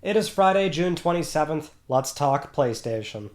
It is Friday, June 27th. Let's talk PlayStation.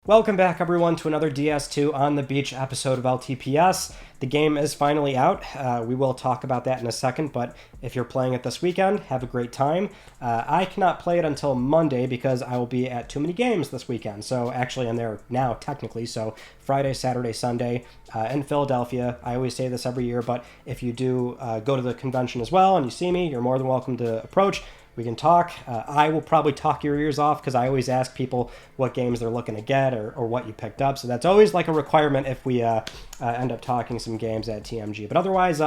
Welcome back, everyone, to another DS2 on the Beach episode of LTPS. The game is finally out. We will talk about that in a second, but if you're playing it this weekend, have a great time. I cannot play it until Monday because I will be at too many games this weekend. So actually, I'm there now, technically. So Friday, Saturday, Sunday in Philadelphia. I always say this every year, but if you do go to the convention as well and you see me, you're more than welcome to approach. We can talk. I will probably talk your ears off because I always ask people what games they're looking to get or what you picked up. So that's always like a requirement if we end up talking some games at TMG. But otherwise,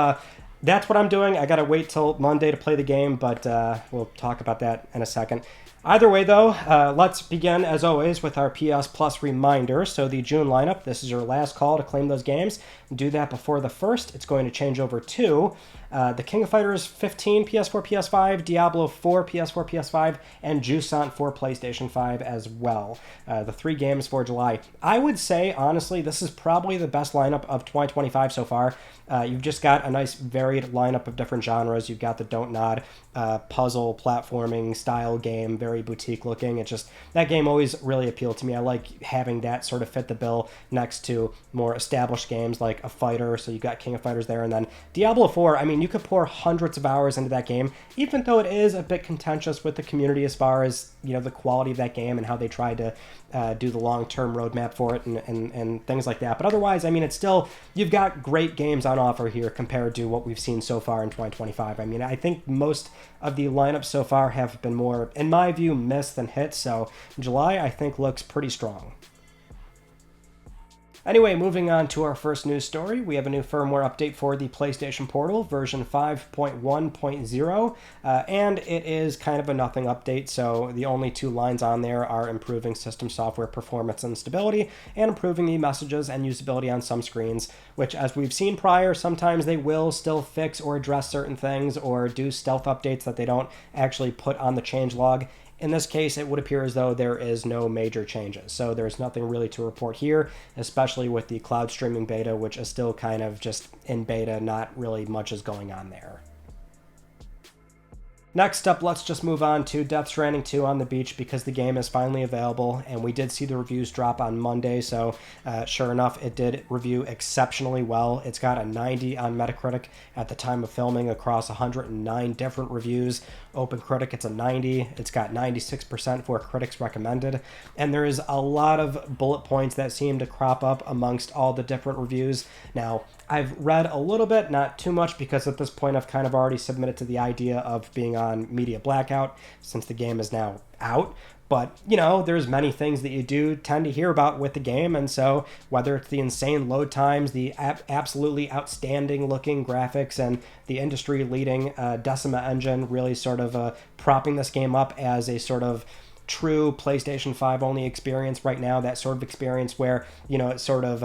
that's what I'm doing. I got to wait till Monday to play the game, but we'll talk about that in a second. Either way, though, let's begin, as always, with our PS Plus reminder. So the June lineup, this is your last call to claim those games. Do that before the 1st. It's going to change over to the King of Fighters 15 PS4, PS5, Diablo 4 PS4, PS5, and Jusant for PlayStation 5 as well. The 3 games for July. I would say, honestly, this is probably the best lineup of 2025 so far. You've just got a nice varied lineup of different genres. You've got the Don't Nod puzzle platforming style game, very boutique looking. It just, that game always really appealed to me. I like having that sort of fit the bill next to more established games like a fighter. So you got King of Fighters there, and then Diablo 4. I mean, you could pour hundreds of hours into that game, even though it is a bit contentious with the community as far as, you know, the quality of that game and how they tried to do the long-term roadmap for it and things like that. But otherwise, I mean, it's still, you've got great games on offer here compared to what we've seen so far in 2025. I mean, I think most of the lineups so far have been more, in my view, miss than hit. So July, I think, looks pretty strong. Anyway, moving on to our first news story, we have a new firmware update for the PlayStation Portal, version 5.1.0, and it is kind of a nothing update, so the only 2 lines on there are improving system software performance and stability, and improving the messages and usability on some screens, which, as we've seen prior, sometimes they will still fix or address certain things, or do stealth updates that they don't actually put on the changelog. In this case, it would appear as though there is no major changes. So there's nothing really to report here, especially with the cloud streaming beta, which is still kind of just in beta, not really much is going on there. Next up, let's just move on to Death Stranding 2 on the Beach because the game is finally available, and we did see the reviews drop on Monday, so sure enough, it did review exceptionally well. It's got a 90 on Metacritic at the time of filming across 109 different reviews. OpenCritic, it's a 90. It's got 96% for critics recommended, and there is a lot of bullet points that seem to crop up amongst all the different reviews. Now, I've read a little bit, not too much, because at this point I've kind of already submitted to the idea of being on media blackout since the game is now out. But, you know, there's many things that you do tend to hear about with the game, and so whether it's the insane load times, the absolutely outstanding looking graphics, and the industry-leading Decima engine really sort of propping this game up as a sort of true PlayStation 5 only experience right now, that sort of experience where, you know, it sort of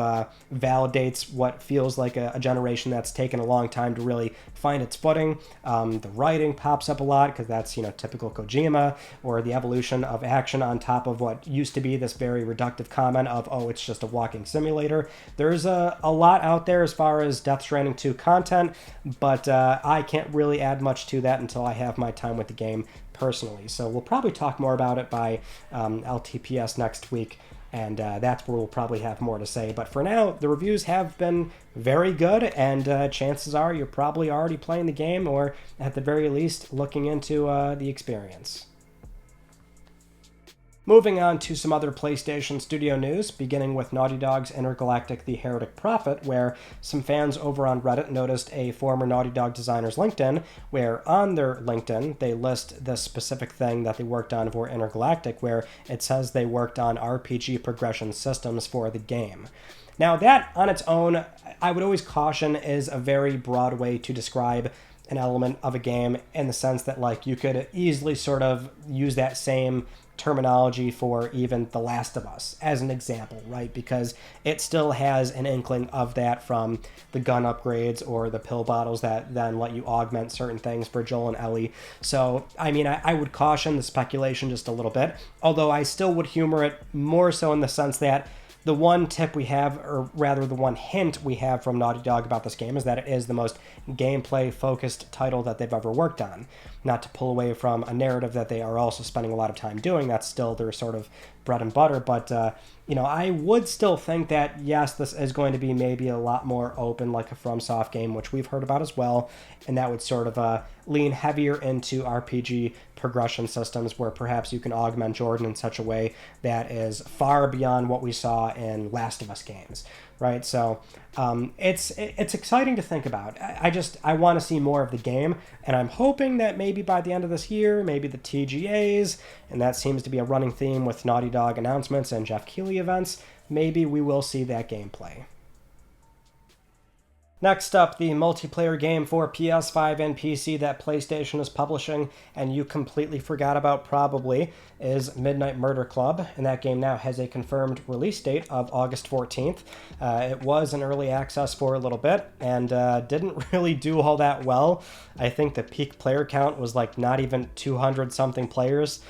validates what feels like a generation that's taken a long time to really find its footing. The writing pops up a lot because that's, you know, typical Kojima, or the evolution of action on top of what used to be this very reductive comment of, oh, it's just a walking simulator. There's a lot out there as far as Death Stranding 2 content, but I can't really add much to that until I have my time with the game personally. So we'll probably talk more about it by LTPS next week, and that's where we'll probably have more to say. But for now, the reviews have been very good, and chances are you're probably already playing the game, or at the very least looking into the experience. Moving on to some other PlayStation Studio news, beginning with Naughty Dog's Intergalactic: The Heretic Prophet, where some fans over on Reddit noticed a former Naughty Dog designer's LinkedIn, where on their LinkedIn they list this specific thing that they worked on for Intergalactic, where it says they worked on RPG progression systems for the game. Now that on its own, I would always caution, is a very broad way to describe an element of a game, in the sense that, like, you could easily sort of use that same terminology for even The Last of Us as an example, right? Because it still has an inkling of that from the gun upgrades or the pill bottles that then let you augment certain things for Joel and Ellie. So, I mean, I would caution the speculation just a little bit, although I still would humor it more so in the sense that the one tip we have, or rather the one hint we have from Naughty Dog about this game, is that it is the most gameplay-focused title that they've ever worked on. not to pull away from a narrative that they are also spending a lot of time doing. That's still their sort of bread and butter. But, I would still think that, yes, this is going to be maybe a lot more open, like a FromSoft game, which we've heard about as well. And that would sort of lean heavier into RPG progression systems where perhaps you can augment Jordan in such a way that is far beyond what we saw in Last of Us games, right? So it's exciting to think about. I want to see more of the game, and I'm hoping that maybe by the end of this year, maybe the TGAs, and that seems to be a running theme with Naughty Dog announcements and Jeff Keighley events, maybe we will see that gameplay. Next up, the multiplayer game for PS5 and PC that PlayStation is publishing and you completely forgot about probably is Midnight Murder Club, and that game now has a confirmed release date of August 14th. It was in early access for a little bit and didn't really do all that well. I think the peak player count was like not even 200 something players.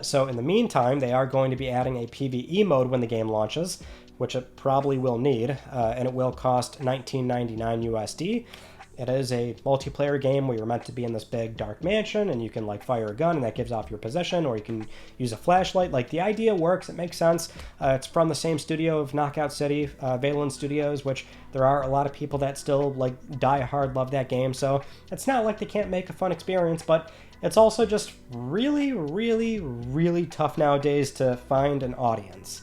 So in the meantime, they are going to be adding a PvE mode when the game launches, which it probably will need, and it will cost $19.99 USD. It is a multiplayer game where you're meant to be in this big dark mansion and you can like fire a gun and that gives off your position, or you can use a flashlight. Like, the idea works, it makes sense. It's from the same studio of Knockout City, Valen Studios, which there are a lot of people that still like die hard love that game. So it's not like they can't make a fun experience, but it's also just really, really, really tough nowadays to find an audience.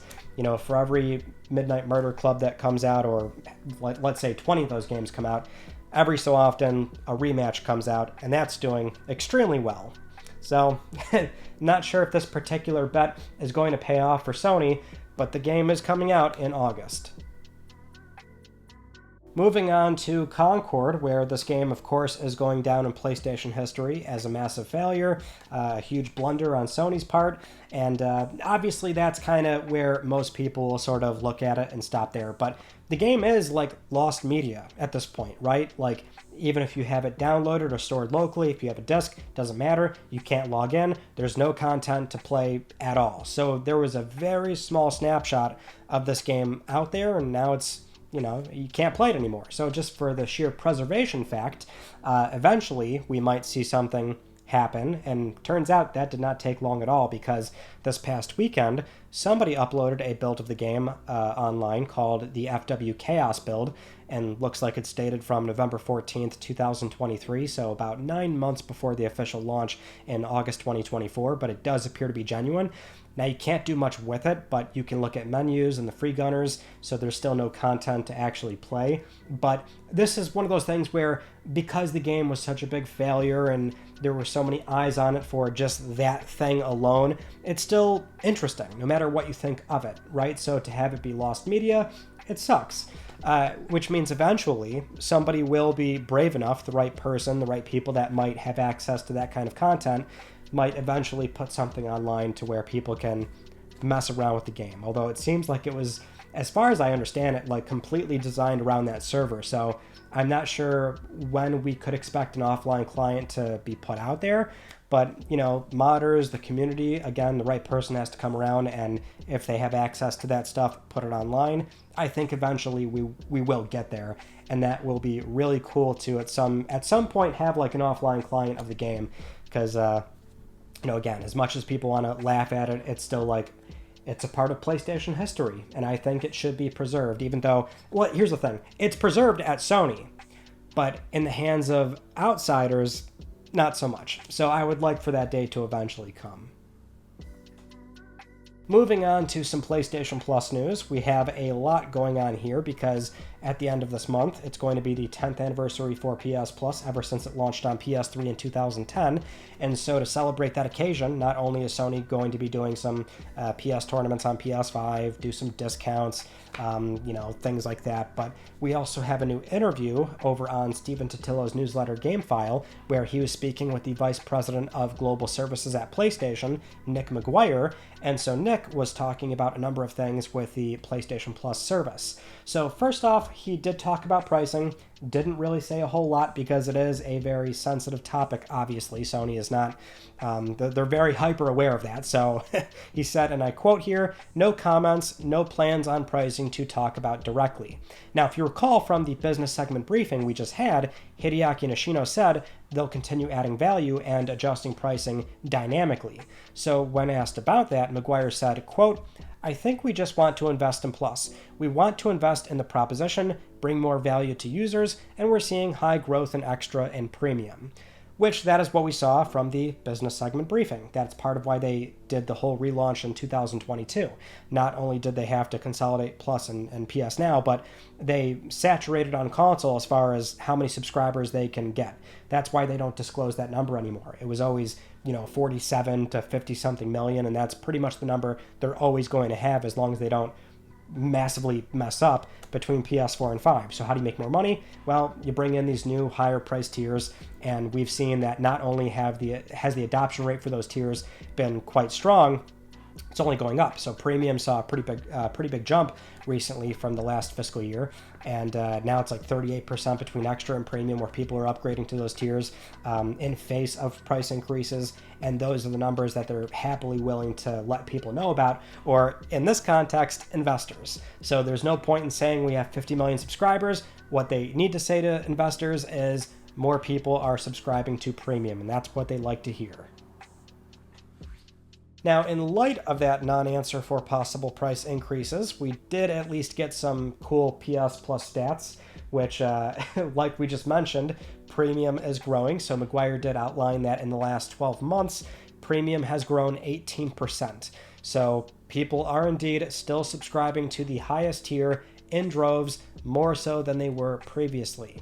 For every Midnight Murder Club that comes out, or let's say 20 of those games come out, every so often a rematch comes out, and that's doing extremely well. So, not sure if this particular bet is going to pay off for Sony, but the game is coming out in August. Moving on to Concord, where this game, of course, is going down in PlayStation history as a massive failure, a huge blunder on Sony's part, and obviously that's kind of where most people will sort of look at it and stop there. But the game is like lost media at this point, right? Like, even if you have it downloaded or stored locally, if you have a disc, doesn't matter, you can't log in, there's no content to play at all. So there was a very small snapshot of this game out there, and now it's you can't play it anymore. So just for the sheer preservation fact, eventually we might see something happen, and turns out that did not take long at all, because this past weekend, somebody uploaded a build of the game online called the FW Chaos build, and looks like it's dated from November 14th, 2023, so about 9 months before the official launch in August 2024, but it does appear to be genuine. Now, you can't do much with it, but you can look at menus and the free gunners, so there's still no content to actually play. But this is one of those things where, because the game was such a big failure and there were so many eyes on it for just that thing alone, it's still interesting, no matter what you think of it, right? So to have it be lost media, it sucks. Which means eventually somebody will be brave enough, the right person, the right people that might have access to that kind of content, might eventually put something online to where people can mess around with the game. Although it seems like it was, as far as I understand it, like completely designed around that server. So I'm not sure when we could expect an offline client to be put out there. But, modders, the community, again, the right person has to come around, and if they have access to that stuff, put it online. I think eventually we will get there, and that will be really cool to at some point have like an offline client of the game, because again, as much as people want to laugh at it, it's still like, it's a part of PlayStation history, and I think it should be preserved, even though, well, here's the thing, it's preserved at Sony, but in the hands of outsiders, not so much. So I would like for that day to eventually come. Moving on to some PlayStation Plus news, we have a lot going on here because at the end of this month, it's going to be the 10th anniversary for PS Plus ever since it launched on PS3 in 2010. And so to celebrate that occasion, not only is Sony going to be doing some PS tournaments on PS5, do some discounts, things like that, but we also have a new interview over on Stephen Tottilo's newsletter GameFile, where he was speaking with the Vice President of Global Services at PlayStation, Nick McGuire, and so Nick was talking about a number of things with the PlayStation Plus service. So first off, he did talk about pricing. didn't really say a whole lot because it is a very sensitive topic, obviously. Sony is not, they're very hyper aware of that. So he said, and I quote here, "No comments, no plans on pricing to talk about directly." Now, if you recall from the business segment briefing we just had, Hideaki Nishino said they'll continue adding value and adjusting pricing dynamically. So when asked about that, Maguire said, quote, "I think we just want to invest in Plus. We want to invest in the proposition, bring more value to users, and we're seeing high growth in Extra and Premium." Which that is what we saw from the business segment briefing. That's part of why they did the whole relaunch in 2022. Not only did they have to consolidate Plus and PS Now, but they saturated on console as far as how many subscribers they can get. That's why they don't disclose that number anymore. It was always, 47 to 50 something million, and that's pretty much the number they're always going to have as long as they don't massively mess up between PS4 and 5. So how do you make more money? Well, you bring in these new higher price tiers, and we've seen that not only has the adoption rate for those tiers been quite strong, it's only going up. So Premium saw a pretty big jump recently from the last fiscal year, and now it's like 38% between Extra and Premium where people are upgrading to those tiers in face of price increases, and those are the numbers that they're happily willing to let people know about, or in this context, investors. So there's no point in saying we have 50 million subscribers. What they need to say to investors is more people are subscribing to Premium, and that's what they like to hear. Now, in light of that non-answer for possible price increases, we did at least get some cool PS Plus stats, which, like we just mentioned, Premium is growing. So Maguire did outline that in the last 12 months, Premium has grown 18%. So people are indeed still subscribing to the highest tier in droves, more so than they were previously.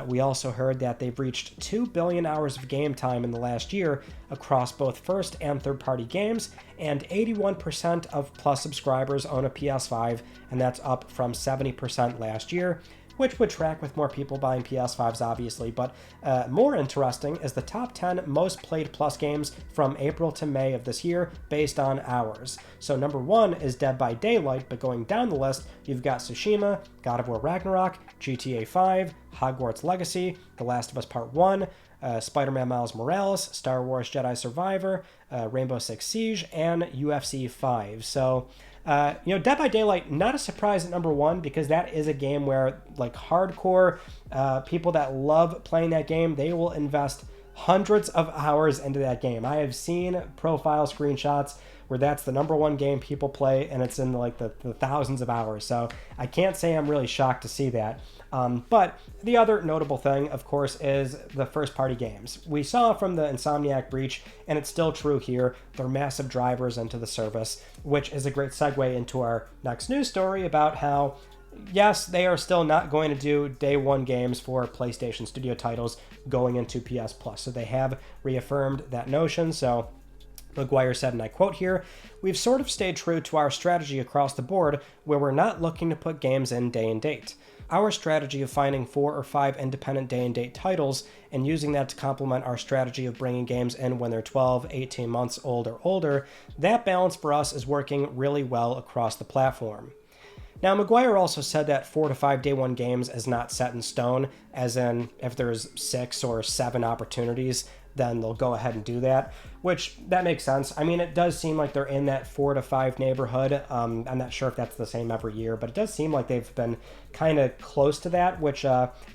We also heard that they've reached 2 billion hours of game time in the last year across both first and third-party games, and 81% of Plus subscribers own a PS5, and that's up from 70% last year, which would track with more people buying PS5s, obviously. But more interesting is the top 10 most played Plus games from April to May of this year based on hours. So number 1 is Dead by Daylight, but going down the list, you've got Tsushima, God of War Ragnarok, GTA 5, Hogwarts Legacy, The Last of Us Part 1, Spider-Man Miles Morales, Star Wars Jedi Survivor, Rainbow Six Siege, and UFC 5. So Dead by Daylight, not a surprise at number 1, because that is a game where, like, hardcore people that love playing that game, they will invest hundreds of hours into that game. I have seen profile screenshots where that's the number 1 game people play, and it's in like the thousands of hours. So I can't say I'm really shocked to see that. But the other notable thing, of course, is the first-party games. We saw from the Insomniac breach, and it's still true here, they're massive drivers into the service, which is a great segue into our next news story about how, yes, they are still not going to do day one games for PlayStation Studio titles going into PS Plus. So they have reaffirmed that notion. So Maguire said, and I quote here, "We've sort of stayed true to our strategy across the board where we're not looking to put games in day and date. Our strategy of finding 4 or 5 independent day and date titles and using that to complement our strategy of bringing games in when they're 12, 18 months old or older, that balance for us is working really well across the platform." Now, Maguire also said that 4 to 5 day one games is not set in stone, as in if there's 6 or 7 opportunities, then they'll go ahead and do that, which that makes sense. I mean, it does seem like they're in that 4 to 5 neighborhood. I'm not sure if that's the same every year, but it does seem like they've been kind of close to that, which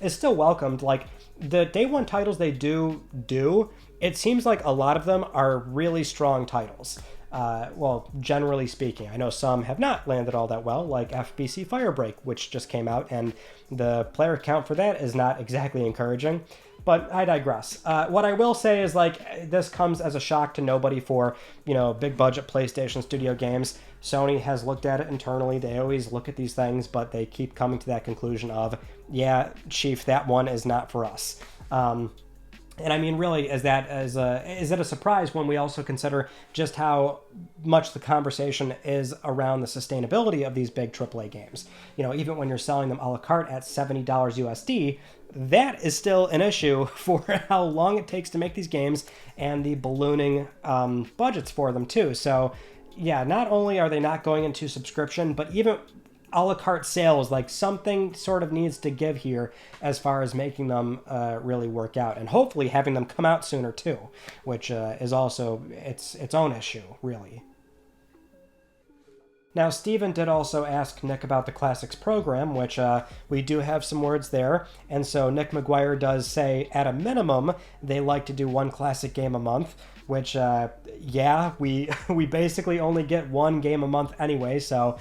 is still welcomed. Like, the day one titles they do, it seems like a lot of them are really strong titles. Well, generally speaking. I know some have not landed all that well, like FBC Firebreak, which just came out, and the player count for that is not exactly encouraging. But I digress. What I will say is, like, this comes as a shock to nobody for, big budget PlayStation Studio games. Sony has looked at it internally. They always look at these things, but they keep coming to that conclusion of, yeah, Chief, that one is not for us. And I mean, really, is it a surprise when we also consider just how much the conversation is around the sustainability of these big AAA games? Even when you're selling them a la carte at $70 USD, that is still an issue for how long it takes to make these games and the ballooning budgets for them too. So yeah, not only are they not going into subscription, but even a la carte sales. Like something sort of needs to give here as far as making them really work out, and hopefully having them come out sooner too, which is also its own issue, really. Now, Steven did also ask Nick about the Classics program, which we do have some words there. And so Nick McGuire does say, at a minimum, they like to do one classic game a month, which, yeah, we basically only get one game a month anyway, so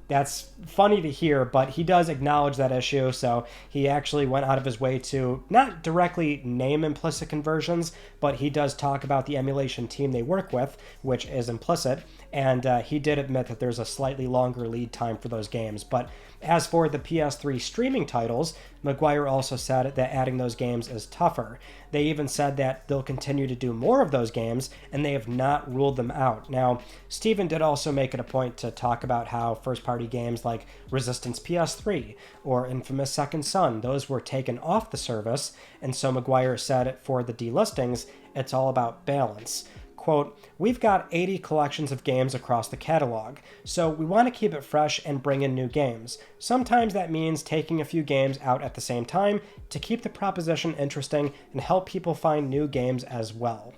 that's funny to hear, but he does acknowledge that issue, so he actually went out of his way to not directly name implicit conversions, but he does talk about the emulation team they work with, which is implicit, and he did admit that there's a slightly longer lead time for those games. But as for the PS3 streaming titles, McGuire also said that adding those games is tougher. They even said that they'll continue to do more of those games, and they have not ruled them out. Now, Steven did also make it a point to talk about how first-party games like Resistance PS3 or Infamous Second Son, those were taken off the service, and so McGuire said for the delistings, it's all about balance. Quote, we've got 80 collections of games across the catalog, so we want to keep it fresh and bring in new games. Sometimes that means taking a few games out at the same time to keep the proposition interesting and help people find new games as well.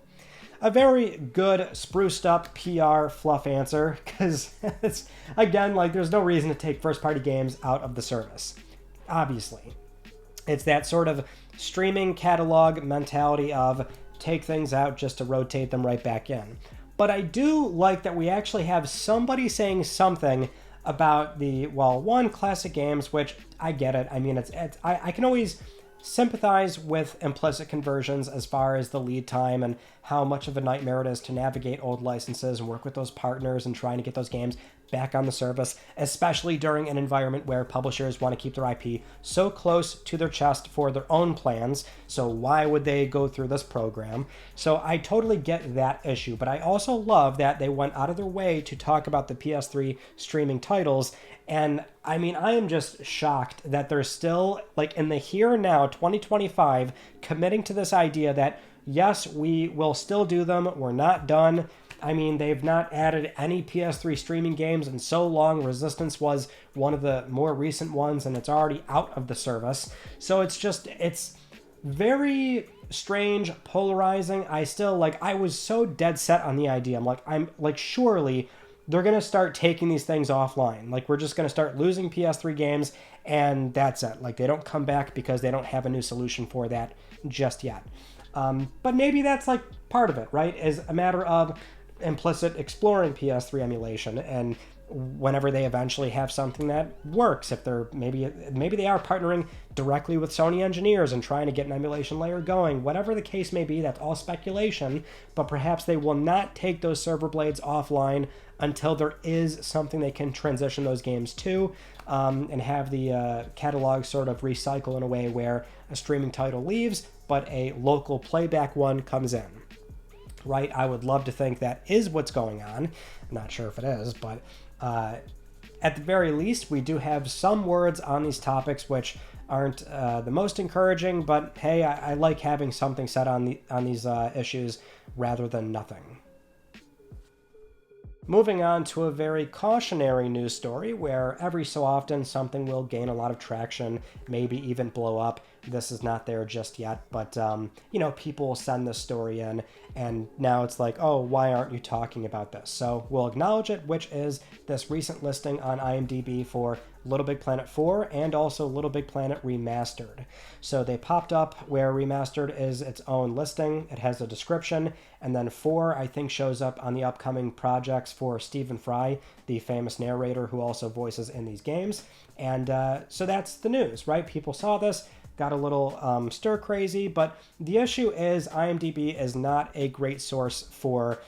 A very good, spruced up PR fluff answer, because it's, again, like there's no reason to take first-party games out of the service. Obviously. It's that sort of streaming catalog mentality of take things out just to rotate them right back in. But I do like that we actually have somebody saying something about the, well, one, classic games, which I get it. I mean, I can always sympathize with implicit conversions as far as the lead time and how much of a nightmare it is to navigate old licenses and work with those partners and trying to get those games back on the service, especially during an environment where publishers want to keep their IP so close to their chest for their own plans. So why would they go through this program? So I totally get that issue, but I also love that they went out of their way to talk about the PS3 streaming titles. And I mean, I am just shocked that they're still, like, in the here and now, 2025, committing to this idea that, yes, we will still do them, we're not done. I mean, they've not added any PS3 streaming games in so long. Resistance was one of the more recent ones, and it's already out of the service. So it's very strange, polarizing. I was so dead set on the idea. I'm like, surely they're going to start taking these things offline. Like, we're just going to start losing PS3 games, and that's it. Like, they don't come back because they don't have a new solution for that just yet. But maybe that's, like, part of it, right? Is a matter of implicit exploring PS3 emulation, and whenever they eventually have something that works, if they're maybe they are partnering directly with Sony engineers and trying to get an emulation layer going, whatever the case may be, that's all speculation, but perhaps they will not take those server blades offline until there is something they can transition those games to, and have the catalog sort of recycle in a way where a streaming title leaves, but a local playback one comes in. Right? I would love to think that is what's going on. I'm not sure if it is, but at the very least, we do have some words on these topics which aren't the most encouraging, but hey, I like having something said on these issues rather than nothing. Moving on to a very cautionary news story where every so often something will gain a lot of traction, maybe even blow up. This is not there just yet, but, people will send this story in, and now it's like, oh, why aren't you talking about this? So we'll acknowledge it, which is this recent listing on IMDB for Little Big Planet 4 and also Little Big Planet Remastered. So they popped up where Remastered is its own listing. It has a description, and then 4, I think, shows up on the upcoming projects for Stephen Fry, the famous narrator who also voices in these games. And so that's the news, right? People saw this, got a little stir crazy, but the issue is IMDb is not a great source for,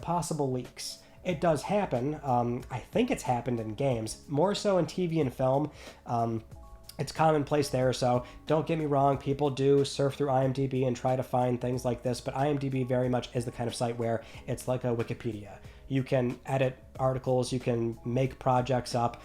possible leaks. It does happen. I think it's happened in games, more so in TV and film. It's commonplace there, so don't get me wrong, people do surf through IMDb and try to find things like this, but IMDb very much is the kind of site where it's like a Wikipedia. You can edit articles, you can make projects up.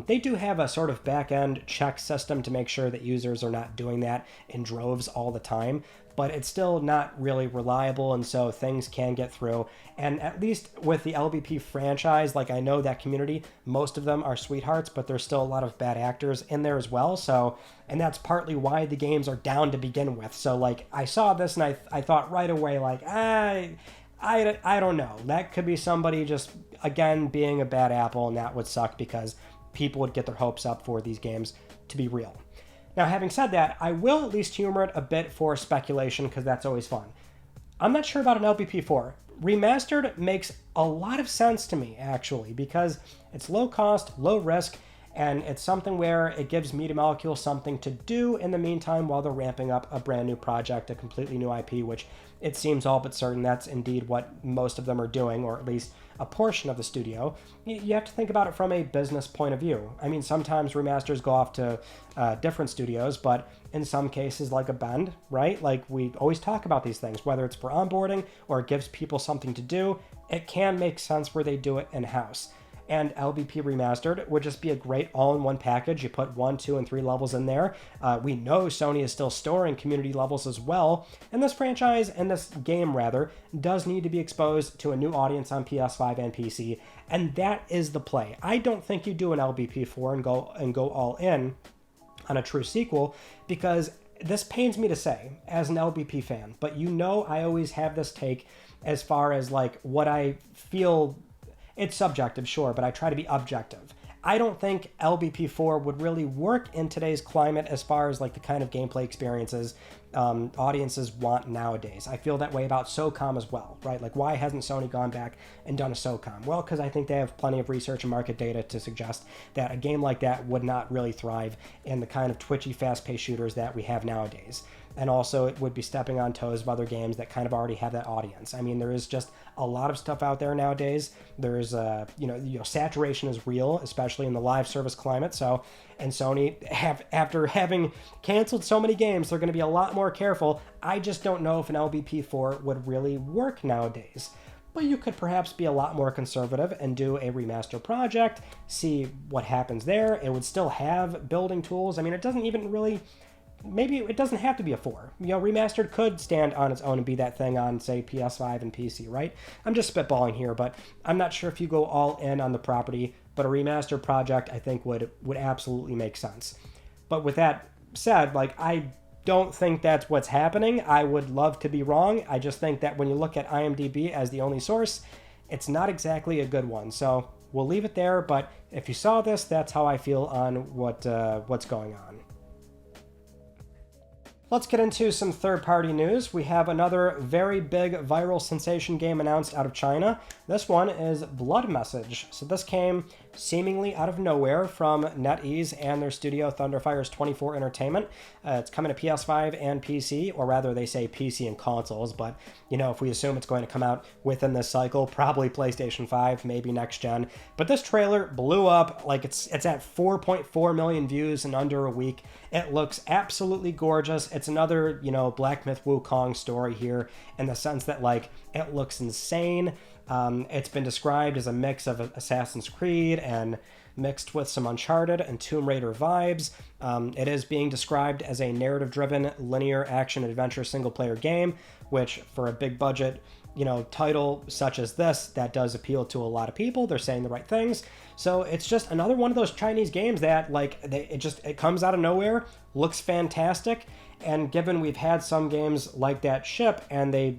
They do have a sort of back-end check system to make sure that users are not doing that in droves all the time, but it's still not really reliable, and so things can get through. And at least with the LBP franchise, like, I know that community, most of them are sweethearts, but there's still a lot of bad actors in there as well. So, and that's partly why the games are down to begin with. So, like, I saw this and I thought right away, like, I don't know. That could be somebody just, again, being a bad apple, and that would suck because people would get their hopes up for these games to be real. Now, having said that, I will at least humor it a bit for speculation, because that's always fun. I'm not sure about an LBP4. Remastered makes a lot of sense to me, actually, because it's low cost, low risk, and it's something where it gives Media Molecule something to do in the meantime while they're ramping up a brand new project, a completely new IP, which it seems all but certain that's indeed what most of them are doing, or at least a portion of the studio. You have to think about it from a business point of view. I mean, sometimes remasters go off to different studios, but in some cases, like a Bend, right? Like, we always talk about these things, whether it's for onboarding or it gives people something to do, it can make sense where they do it in-house. And LBP Remastered would just be a great all-in-one package. You put 1, 2, and 3 levels in there. We know Sony is still storing community levels as well, and this franchise, and this game rather, does need to be exposed to a new audience on PS5 and PC, and that is the play. I don't think you do an LBP4 and go all in on a true sequel, because this pains me to say as an LBP fan, but you know I always have this take as far as like what I feel. It's subjective, sure, but I try to be objective. I don't think LBP4 would really work in today's climate as far as like the kind of gameplay experiences audiences want nowadays. I feel that way about SOCOM as well, right? Like, why hasn't Sony gone back and done a SOCOM? Well, because I think they have plenty of research and market data to suggest that a game like that would not really thrive in the kind of twitchy, fast-paced shooters that we have nowadays. And also, it would be stepping on toes of other games that kind of already have that audience. I mean, there is just a lot of stuff out there nowadays. There's, saturation is real, especially in the live service climate. So, and Sony, after having canceled so many games, they're going to be a lot more careful. I just don't know if an LBP4 would really work nowadays. But you could perhaps be a lot more conservative and do a remaster project, see what happens there. It would still have building tools. I mean, it doesn't even really... Maybe it doesn't have to be a 4. Remastered could stand on its own and be that thing on, say, PS5 and PC, right? I'm just spitballing here, but I'm not sure if you go all in on the property, but a remastered project, I think, would absolutely make sense. But with that said, like, I don't think that's what's happening. I would love to be wrong. I just think that when you look at IMDB as the only source, it's not exactly a good one. So we'll leave it there, but if you saw this, that's how I feel on what's going on. Let's get into some third-party news. We have another very big viral sensation game announced out of China. This one is Blood Message. So this came seemingly out of nowhere from NetEase and their studio Thunderfires 24 Entertainment. It's coming to PS5 and PC, or rather they say PC and consoles, but if we assume it's going to come out within this cycle, probably PlayStation 5, maybe next gen. But this trailer blew up. Like, it's at 4.4 million views in under a week. It looks absolutely gorgeous. It's another, Black Myth Wukong story here in the sense that, like, it looks insane. It's been described as a mix of Assassin's Creed and mixed with some Uncharted and Tomb Raider vibes. It is being described as a narrative-driven, linear action-adventure single-player game, which, for a big-budget, title such as this, that does appeal to a lot of people. They're saying the right things. So it's just another one of those Chinese games that, like, it comes out of nowhere, looks fantastic, and given we've had some games like that ship, and they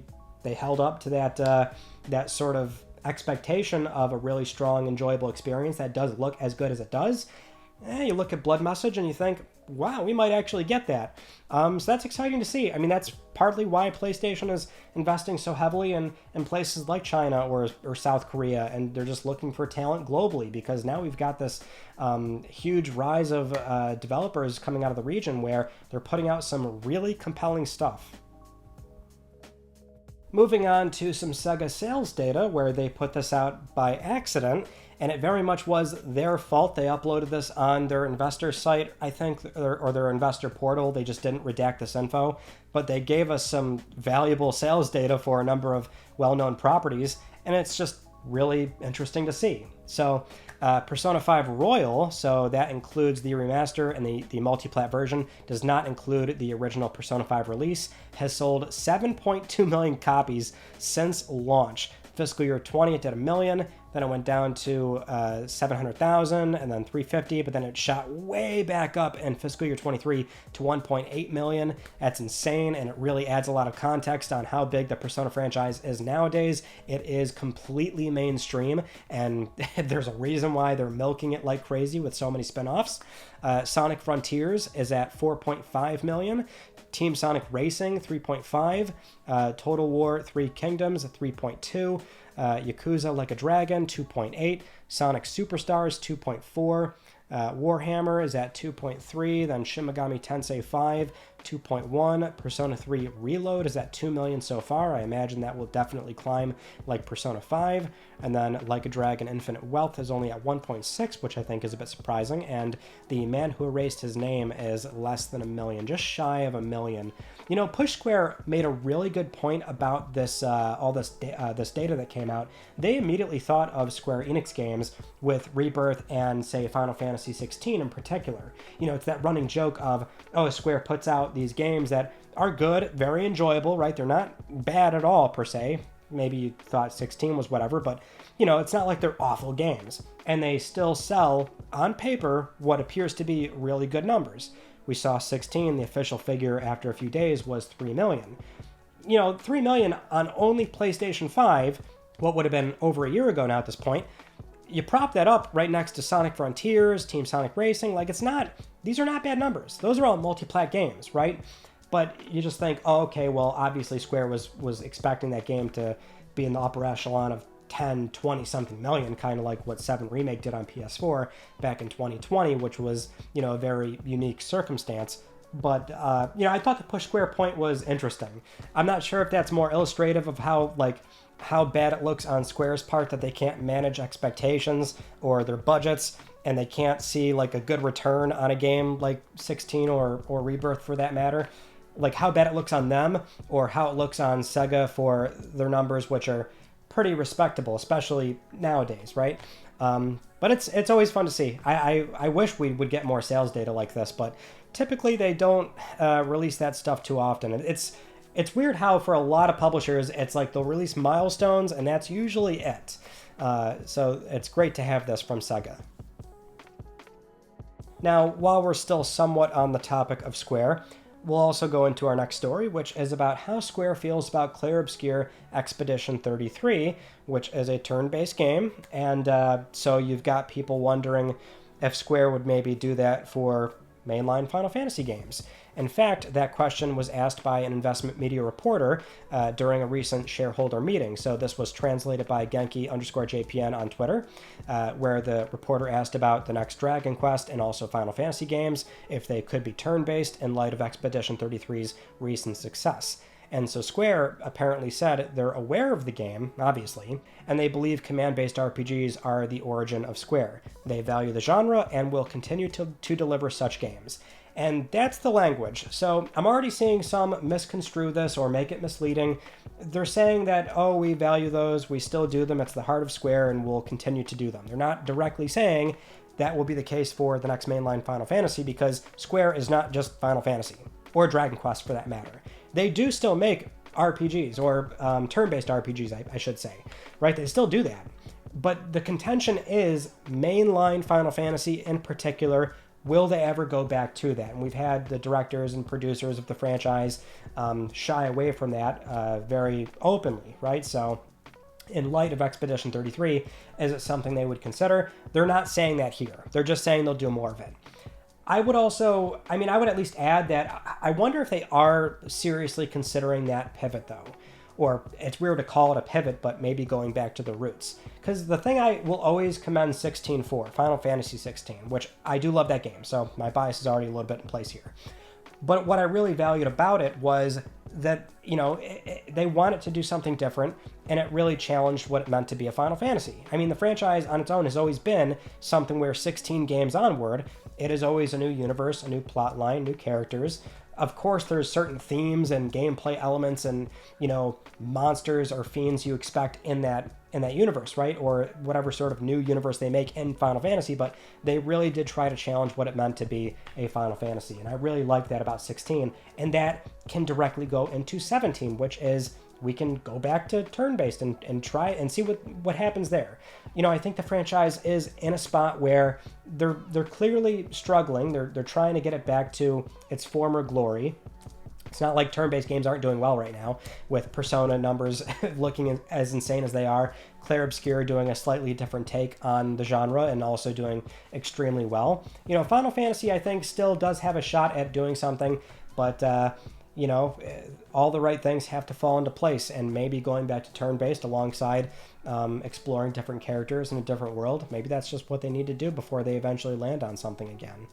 held up to that sort of expectation of a really strong, enjoyable experience that does look as good as it does, you look at Blood Message and you think, wow, we might actually get that. So that's exciting to see. I mean, that's partly why PlayStation is investing so heavily in places like China or South Korea, and they're just looking for talent globally, because now we've got this huge rise of developers coming out of the region where they're putting out some really compelling stuff. Moving on to some SEGA sales data, where they put this out by accident, and it very much was their fault. They uploaded this on their investor site, I think, or their investor portal. They just didn't redact this info, but they gave us some valuable sales data for a number of well-known properties, and it's just really interesting to see. So Persona 5 Royal, so that includes the remaster and the multi-plat version, does not include the original Persona 5 release, has sold 7.2 million copies since launch. Fiscal year 20, it did 1 million, then it went down to 700,000, and then 350, but then it shot way back up in fiscal year 23 to 1.8 million. That's insane, and it really adds a lot of context on how big the Persona franchise is nowadays. It is completely mainstream, and there's a reason why they're milking it like crazy with so many spin-offs. Sonic Frontiers is at 4.5 million. Team Sonic Racing, 3.5. Total War 3 Kingdoms, 3.2. Yakuza Like a Dragon, 2.8. Sonic Superstars, 2.4. Warhammer is at 2.3. Then Shin Megami Tensei 5, 2.1. Persona 3 Reload is at 2 million so far. I imagine that will definitely climb like Persona 5. And then Like a Dragon Infinite Wealth is only at 1.6, which I think is a bit surprising. And The Man Who Erased His Name is less than 1 million, just shy of 1 million. You know, Push Square made a really good point about this, all this data that came out. They immediately thought of Square Enix games with Rebirth and, say, Final Fantasy 16 in particular. You know, it's that running joke of, oh, Square puts out these games that are good, very enjoyable, right? They're not bad at all, per se. Maybe you thought 16 was whatever, but, you know, it's not like they're awful games. And they still sell, on paper, what appears to be really good numbers. We saw 16, the official figure after a few days was 3 million. You know, 3 million on only PlayStation 5, what would have been over a year ago now at this point. You prop that up right next to Sonic Frontiers, Team Sonic Racing, like it's not, these are not bad numbers. Those are all multi-plat games, right? But you just think, oh, okay, well, obviously Square was expecting that game to be in the upper echelon of 10, 20 something million, kind of like what 7 Remake did on PS4 back in 2020, which was, you know, a very unique circumstance. But, you know, I thought the Push Square point was interesting. I'm not sure if that's more illustrative of how bad it looks on Square's part that they can't manage expectations or their budgets, and they can't see like a good return on a game like 16 or Rebirth for that matter. Like how bad it looks on them, or how it looks on SEGA for their numbers, which are pretty respectable, especially nowadays, right? But it's always fun to see. I wish we would get more sales data like this, but typically they don't release that stuff too often. It's weird how for a lot of publishers, it's like they'll release milestones, and that's usually it. So it's great to have this from SEGA. Now, while we're still somewhat on the topic of Square, we'll also go into our next story, which is about how Square feels about Clair Obscur Expedition 33, which is a turn-based game. And so you've got people wondering if Square would maybe do that for mainline Final Fantasy games. In fact, that question was asked by an investment media reporter during a recent shareholder meeting. So this was translated by Genki_JPN on Twitter, where the reporter asked about the next Dragon Quest and also Final Fantasy games, if they could be turn-based in light of Expedition 33's recent success. And so Square apparently said they're aware of the game, obviously, and they believe command-based RPGs are the origin of Square. They value the genre and will continue to deliver such games. And that's the language. So I'm already seeing some misconstrue this or make it misleading. They're saying that, oh, we value those, we still do them, it's the heart of Square, and we'll continue to do them. They're not directly saying that will be the case for the next mainline Final Fantasy, because Square is not just Final Fantasy, or Dragon Quest for that matter. They do still make RPGs, or turn-based RPGs, I should say, right? They still do that. But the contention is mainline Final Fantasy in particular. Will they ever go back to that? And we've had the directors and producers of the franchise shy away from that very openly, right? So in light of Expedition 33, is it something they would consider? They're not saying that here. They're just saying they'll do more of it. I would at least add that I wonder if they are seriously considering that pivot, though. Or it's weird to call it a pivot, but maybe going back to the roots. Because the thing I will always commend 16 for, Final Fantasy 16, which I do love that game, so my bias is already a little bit in place here. But what I really valued about it was that, you know, they wanted to do something different, and it really challenged what it meant to be a Final Fantasy. I mean, the franchise on its own has always been something where 16 games onward, it is always a new universe, a new plot line, new characters, Of course, there's certain themes and gameplay elements and, monsters or fiends you expect in that universe, right? Or whatever sort of new universe they make in Final Fantasy, but they really did try to challenge what it meant to be a Final Fantasy. And I really like that about 16. And that can directly go into 17, which is we can go back to turn-based and try and see what happens there. I think the franchise is in a spot where they're clearly struggling. They're trying to get it back to its former glory. It's not like turn-based games aren't doing well right now, with Persona numbers looking as insane as they are. Clair Obscur doing a slightly different take on the genre and also doing extremely well. Final Fantasy, I think, still does have a shot at doing something, but all the right things have to fall into place, and maybe going back to turn-based alongside exploring different characters in a different world, maybe that's just what they need to do before they eventually land on something again.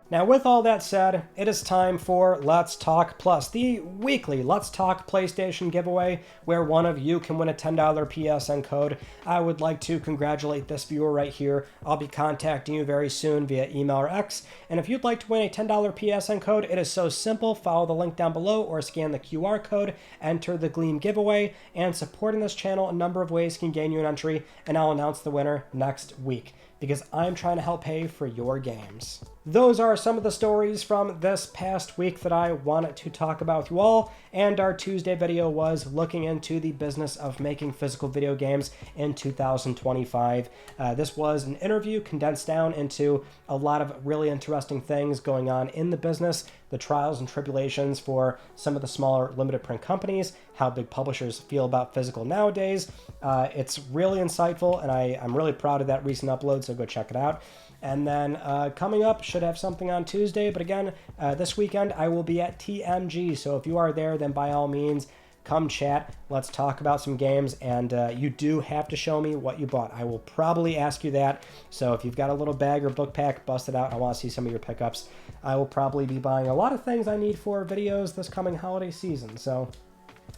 Now, with all that said, it is time for Let's Talk Plus, the weekly Let's Talk PlayStation giveaway, where one of you can win a $10 PSN code. I would like to congratulate this viewer right here. I'll be contacting you very soon via email or X, and if you'd like to win a $10 PSN code, it is so simple. Follow the link down below or scan the QR code, enter the Gleam giveaway, and supporting this channel a number of ways can gain you an entry, and I'll announce the winner next week, because I'm trying to help pay for your games. Those are some of the stories from this past week that I wanted to talk about with you all, and our Tuesday video was looking into the business of making physical video games in 2025. This was an interview condensed down into a lot of really interesting things going on in the business, the trials and tribulations for some of the smaller limited print companies, how big publishers feel about physical nowadays. It's really insightful, and I'm really proud of that recent upload, so go check it out. And then coming up, should have something on Tuesday, but again, this weekend I will be at TMG, so if you are there, then by all means, come chat. Let's talk about some games, and you do have to show me what you bought. I will probably ask you that, so if you've got a little bag or book pack, bust it out. I want to see some of your pickups. I will probably be buying a lot of things I need for videos this coming holiday season, so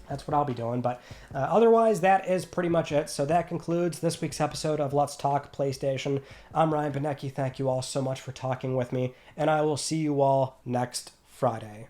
that's what I'll be doing. But otherwise, that is pretty much it. So that concludes this week's episode of Let's Talk PlayStation. I'm Ryan Benecki. Thank you all so much for talking with me, and I will see you all next Friday.